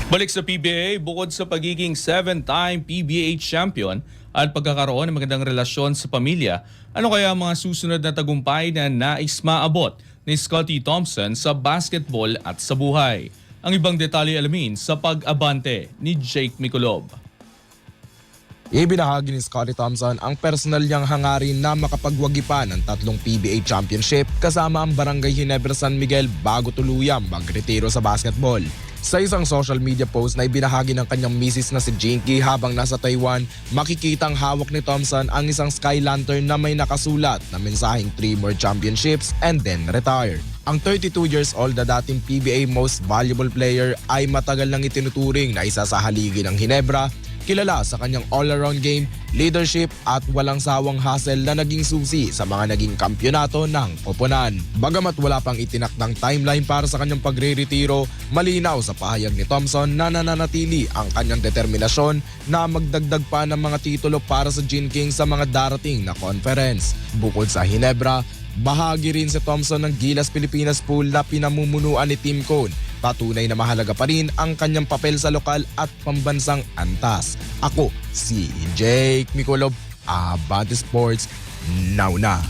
Balik sa PBA, bukod sa pagiging 7-time PBA champion at pagkakaroon ng magandang relasyon sa pamilya, ano kaya ang mga susunod na tagumpay na nais maabot ni Scottie Thompson sa basketball at sa buhay? Ang ibang detalye alamin sa pag-abante ni Jake Mikulov. Ibinahagi ni Scottie Thompson ang personal niyang hangarin na makapagwagipan ng 3 PBA championship kasama ang Barangay Ginebra San Miguel bago tuluyang magretiro sa basketball. Sa isang social media post na ibinahagi ng kanyang misis na si Jinky habang nasa Taiwan, makikitang hawak ni Thompson ang isang sky lantern na may nakasulat na mensaheng 3 more championships and then retire. Ang 32 years old na dating PBA Most Valuable Player ay matagal nang itinuturing na isa sa haligi ng Ginebra, kilala sa kanyang all-around game, leadership at walang sawang hustle na naging susi sa mga naging kampyonato ng koponan. Bagamat wala pang itinakdang timeline para sa kanyang pagre-retiro, malinaw sa pahayag ni Thompson na nananatili ang kanyang determinasyon na magdagdag pa ng mga titulo para sa Gin King sa mga darating na conference. Bukod sa Ginebra, bahagi rin si Thompson ng Gilas Pilipinas pool na pinamumunuan ni Tim Cone. Patunay na mahalaga pa rin ang kanyang papel sa lokal at pambansang antas. Ako si Jake Mikulov, Abante Sports, now na.